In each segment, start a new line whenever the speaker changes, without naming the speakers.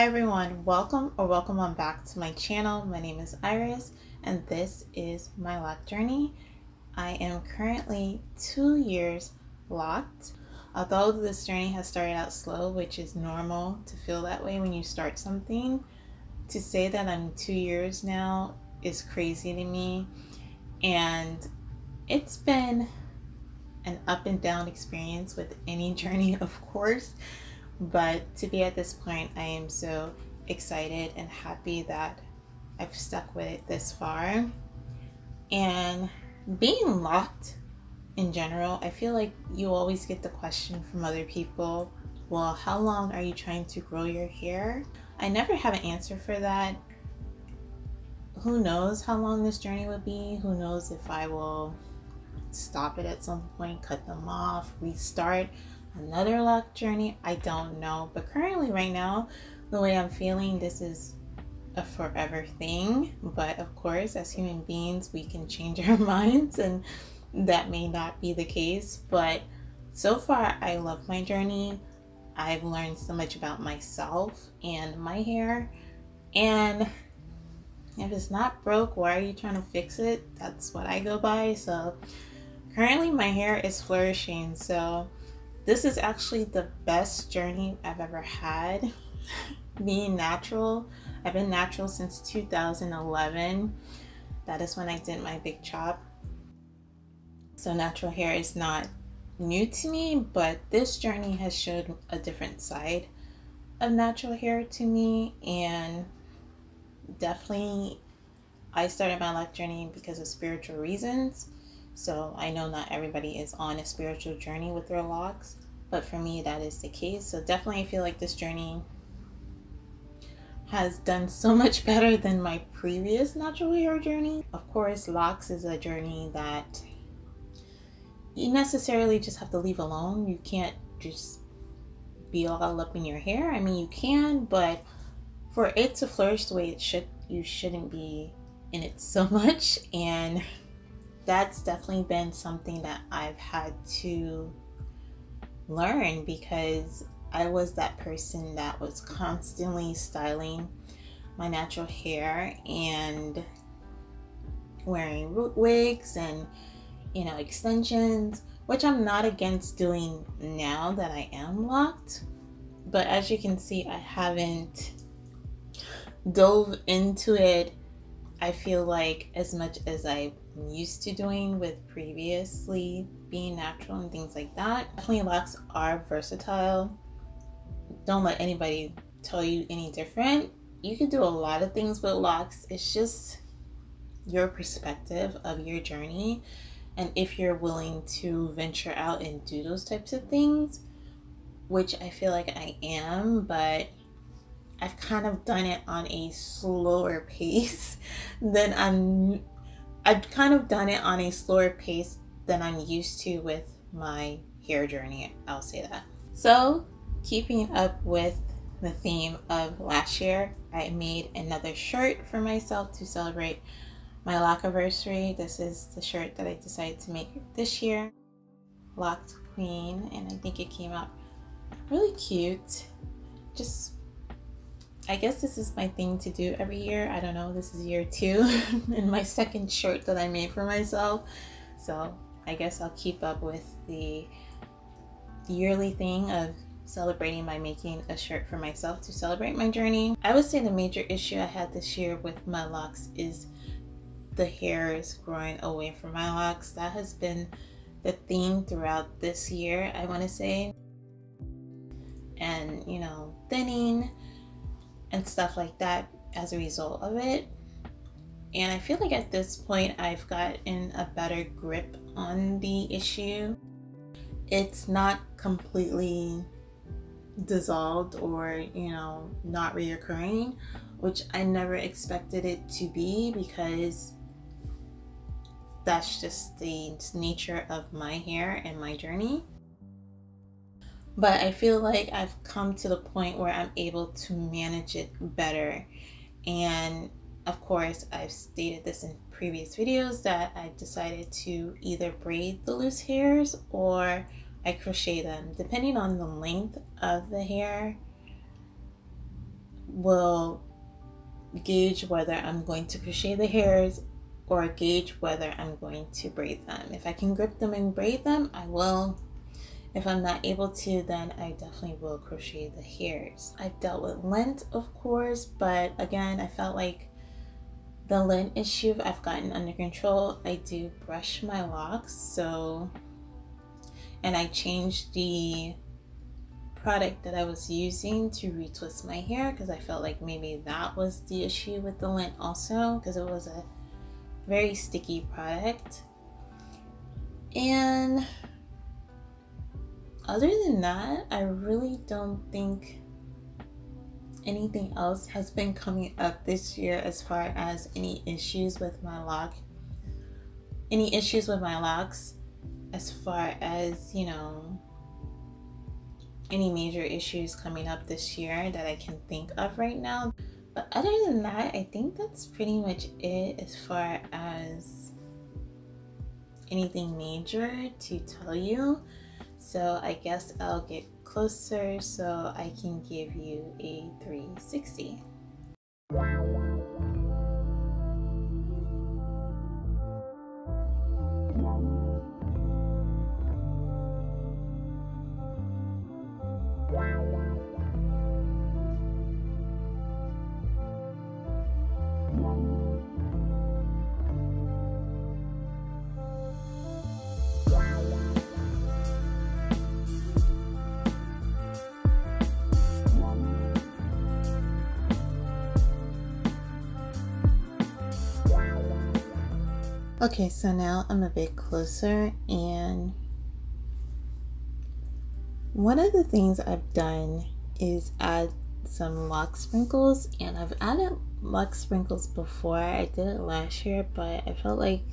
Hi everyone, welcome on back to my channel. My name is Iris and this is my Loc journey. I am currently 2 years locked. Although this journey has started out slow, which is normal to feel that way when you start something, to say that I'm 2 years now is crazy to me. And it's been an up and down experience with any journey, of course. But to be at this point, I am so excited and happy that I've stuck with it this far. And being locked in general, I feel like you always get the question from other people, well, how long are you trying to grow your hair? I never have an answer for that. Who knows how long this journey will be? Who knows if I will stop it at some point, cut them off, restart another Loc journey? I don't know. But currently right now, the way I'm feeling, this is a forever thing. But of course, as human beings, we can change our minds and that may not be the case. But so far, I love my journey. I've learned so much about myself and my hair. And if it's not broke, why are you trying to fix it? That's what I go by. So currently my hair is flourishing. So this is actually the best journey I've ever had. Being natural. I've been natural since 2011. That is when I did my big chop. So natural hair is not new to me, but this journey has showed a different side of natural hair to me. And definitely I started my Loc journey because of spiritual reasons. So I know not everybody is on a spiritual journey with their locks, but for me that is the case. So definitely I feel like this journey has done so much better than my previous natural hair journey. Of course, Locs is a journey that you necessarily just have to leave alone. You can't just be all up in your hair. I mean, you can, but for it to flourish the way it should, you shouldn't be in it so much. And that's definitely been something that I've had to learn, because I was that person that was constantly styling my natural hair and wearing root wigs and, you know, extensions, which I'm not against doing now that I am locked. But as you can see, I haven't dove into it, I feel like, as much as I'm used to doing with previously being natural and things like that. Definitely Locs are versatile. Don't let anybody tell you any different. You can do a lot of things with Locs. It's just your perspective of your journey, and if you're willing to venture out and do those types of things, which I feel like I am, but I've kind of done it on a slower pace than I've kind of done it on a slower pace than I'm used to with my hair journey, I'll say that. So keeping up with the theme of last year, I made another shirt for myself to celebrate my Locaversary. This is the shirt that I decided to make this year, Locked Queen, and I think it came out really cute. Just, I guess this is my thing to do every year. I don't know, this is year 2 and my second shirt that I made for myself. So I guess I'll keep up with the yearly thing of celebrating by making a shirt for myself to celebrate my journey. I would say the major issue I had this year with my locks is the hairs growing away from my locks. That has been the theme throughout this year, I want to say. And, you know, thinning and stuff like that as a result of it. And I feel like at this point I've gotten a better grip on the issue. It's not completely dissolved or, you know, not reoccurring, which I never expected it to be, because that's just the nature of my hair and my journey. But I feel like I've come to the point where I'm able to manage it better. And of course, I've stated this in previous videos that I decided to either braid the loose hairs or I crochet them, depending on the length of the hair. will gauge whether I'm going to crochet the hairs or gauge whether I'm going to braid them. If I can grip them and braid them, I will. If I'm not able to, then I definitely will crochet the hairs. I've dealt with lint, of course, but again, I felt like the lint issue I've gotten under control. I do brush my locks, and I changed the product that I was using to retwist my hair because I felt like maybe that was the issue with the lint also, because it was a very sticky product. And other than that, I really don't think anything else has been coming up this year as far as any issues with my locks, as far as, you know, any major issues coming up this year that I can think of right now. But other than that, I think that's pretty much it as far as anything major to tell you. So I guess I'll get closer so I can give you a 360. Okay, so now I'm a bit closer, and one of the things I've done is add some lock sprinkles, and I've added lock sprinkles before. I did it last year, but I felt like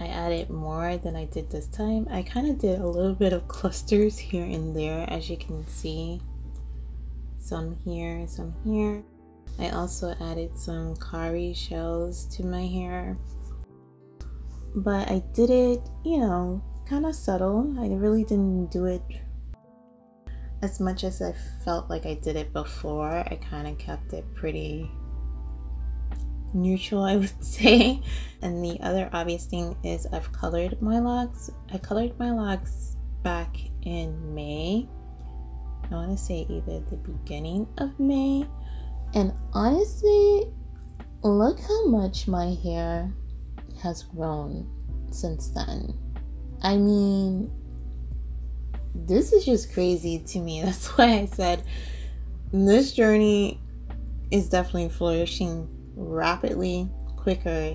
I added more than I did this time. I kind of did a little bit of clusters here and there, as you can see. Some here, some here. I also added some cowrie shells to my hair. But I did it, you know, kind of subtle. I really didn't do it as much as I felt like I did it before. I kind of kept it pretty neutral, I would say. And the other obvious thing is I've colored my locks. I colored my locks back in May. I want to say either the beginning of May. And honestly, look how much my hair has grown since then. I mean, this is just crazy to me. That's why I said this journey is definitely flourishing rapidly, quicker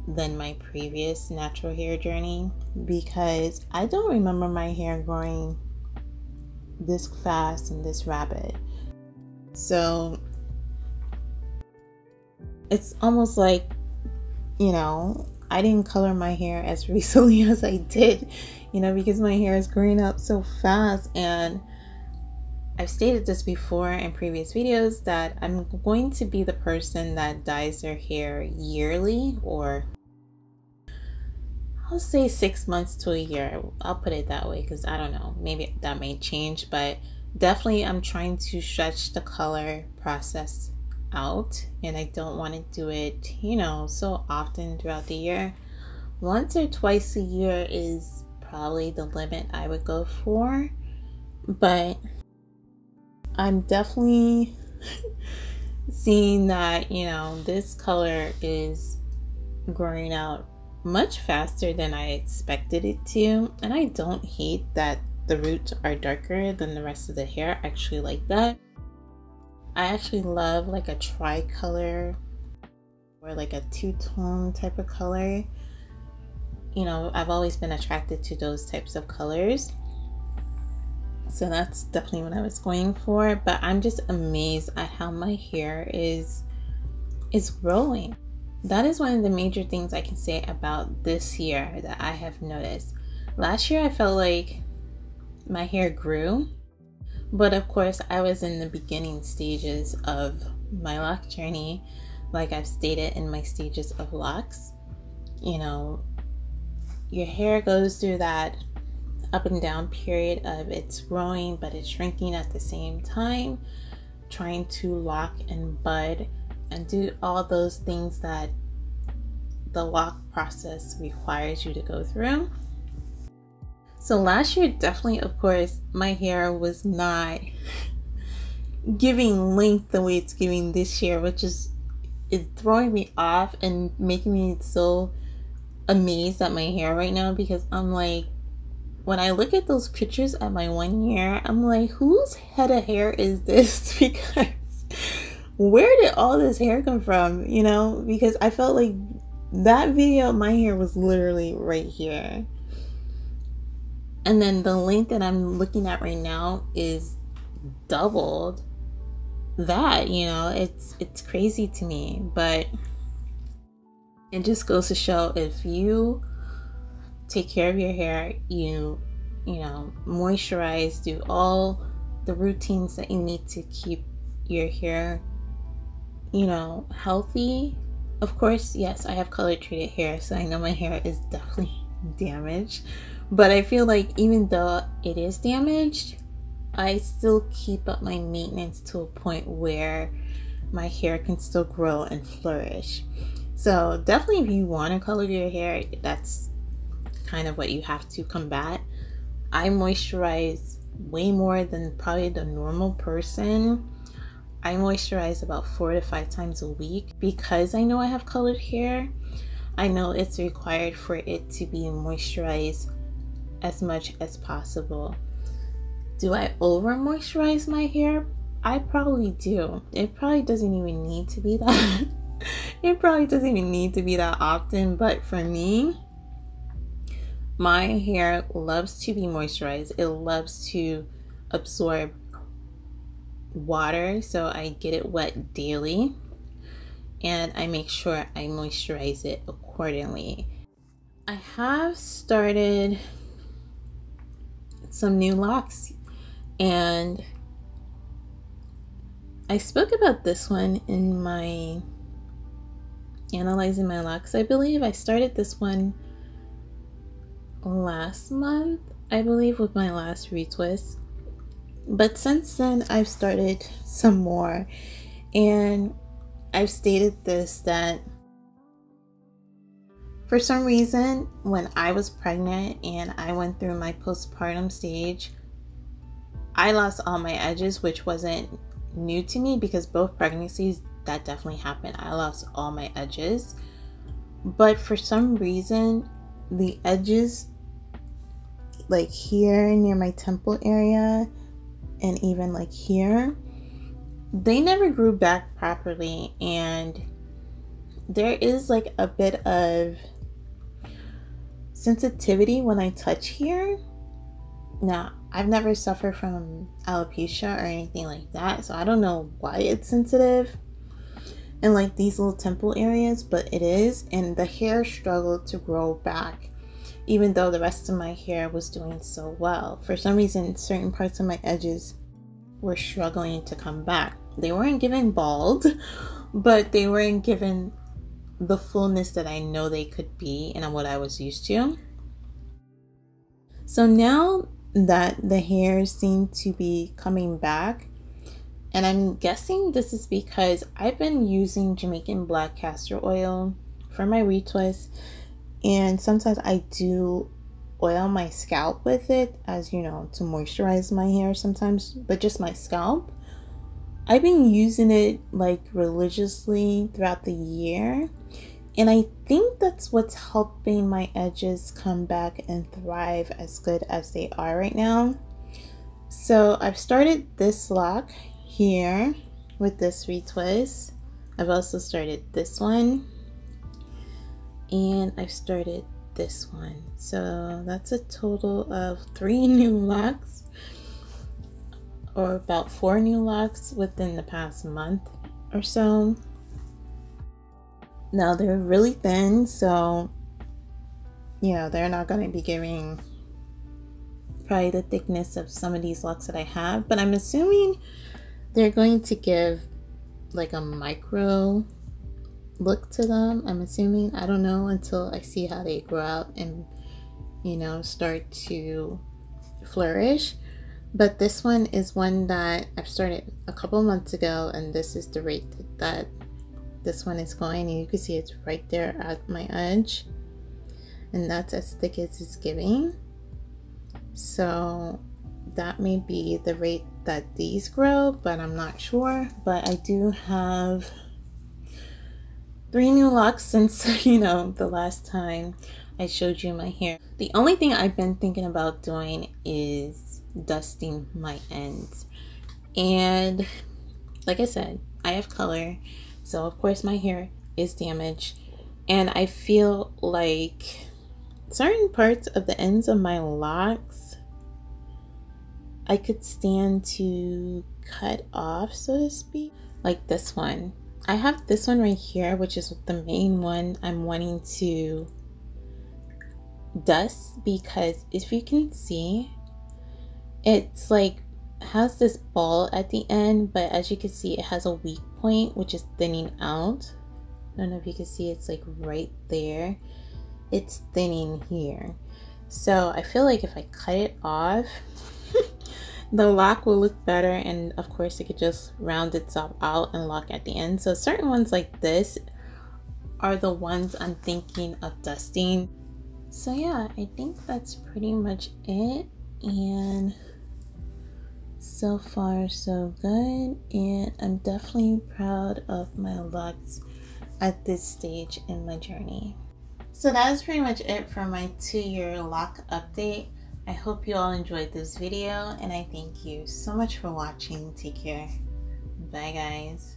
than my previous natural hair journey, because I don't remember my hair growing this fast and this rapid. So it's almost like, you know, I didn't color my hair as recently as I did, you know, because my hair is growing out so fast. And I've stated this before in previous videos that I'm going to be the person that dyes their hair yearly, or I'll say 6 months to a year. I'll put it that way because I don't know, maybe that may change, but definitely I'm trying to stretch the color process out, and I don't want to do it, you know, so often throughout the year. Once or twice a year is probably the limit I would go for, but I'm definitely seeing that, you know, this color is growing out much faster than I expected it to. And I don't hate that the roots are darker than the rest of the hair. I actually like that. I actually love like a tri-color or like a two-tone type of color. You know, I've always been attracted to those types of colors. So that's definitely what I was going for. But I'm just amazed at how my hair is growing. That is one of the major things I can say about this year that I have noticed. Last year I felt like my hair grew. But of course, I was in the beginning stages of my loc journey, like I've stated in my stages of locs. You know, your hair goes through that up and down period of it's growing, but it's shrinking at the same time. trying to lock and bud and do all those things that the lock process requires you to go through. So last year, definitely, of course, my hair was not giving length the way it's giving this year, which is throwing me off and making me so amazed at my hair right now, because I'm like, when I look at those pictures at my 1 year, I'm like, whose head of hair is this? Because where did all this hair come from? You know, because I felt like that video, my hair was literally right here. And then the length that I'm looking at right now is doubled that, you know. It's crazy to me, but it just goes to show, if you take care of your hair, you know, moisturize, do all the routines that you need to keep your hair, you know, healthy. Of course, yes, I have color treated hair, so I know my hair is definitely damaged, but I feel like even though it is damaged, I still keep up my maintenance to a point where my hair can still grow and flourish. So definitely, if you want to color your hair, that's kind of what you have to combat. I moisturize way more than probably the normal person. I moisturize about 4 to 5 times a week because I know I have colored hair. I know it's required for it to be moisturized as much as possible. Do I over moisturize my hair? I probably do. It probably doesn't even need to be that. It probably doesn't even need to be that often, but for me, my hair loves to be moisturized. It loves to absorb water, so I get it wet daily, and I make sure I moisturize it accordingly. I have started some new locks, and I spoke about this one in my analyzing my locks. I believe I started this one last month, I believe, with my last retwist, but since then I've started some more, and I've stated this, that for some reason when I was pregnant and I went through my postpartum stage, I lost all my edges, which wasn't new to me because both pregnancies that definitely happened. I lost all my edges, but for some reason the edges like here near my temple area and even like here, they never grew back properly, and there is like a bit of sensitivity when I touch here. Now, I've never suffered from alopecia or anything like that, so I don't know why it's sensitive in like these little temple areas, but it is, and the hair struggled to grow back even though the rest of my hair was doing so well. For some reason, certain parts of my edges were struggling to come back. They weren't given bald, but they weren't given the fullness that I know they could be and what I was used to. So now that the hairs seem to be coming back, and I'm guessing this is because I've been using Jamaican black castor oil for my retwist, and sometimes I do oil my scalp with it, as you know, to moisturize my hair sometimes, but just my scalp. I've been using it like religiously throughout the year, and I think that's what's helping my edges come back and thrive as good as they are right now. So I've started this lock here with this retwist. I've also started this one, and I've started this one. So that's a total of 3 new locks, or about 4 new locks within the past month or so. Now they're really thin, so you know they're not going to be giving probably the thickness of some of these locks that I have, but I'm assuming they're going to give like a micro look to them. I'm assuming. I don't know until I see how they grow out and, you know, start to flourish. But this one is one that I've started a couple months ago, and this is the rate that this one is going, and you can see it's right there at my edge, and that's as thick as it's giving. So that may be the rate that these grow, but I'm not sure. But I do have 3 new locks since, you know, the last time I showed you my hair. The only thing I've been thinking about doing is dusting my ends. And like I said, I have color, so of course my hair is damaged. And I feel like certain parts of the ends of my locks I could stand to cut off, so to speak. Like this one. I have this one right here, which is the main one I'm wanting to dust, because if you can see, it's like has this ball at the end, but as you can see, it has a weak point which is thinning out. I don't know if you can see, it's like right there. It's thinning here. So I feel like if I cut it off, the lock will look better, and of course it could just round itself out and lock at the end. So certain ones like this are the ones I'm thinking of dusting. So yeah, I think that's pretty much it, and so far so good, and I'm definitely proud of my locks at this stage in my journey. So that is pretty much it for my 2-year lock update. I hope you all enjoyed this video, and I thank you so much for watching. Take care. Bye guys.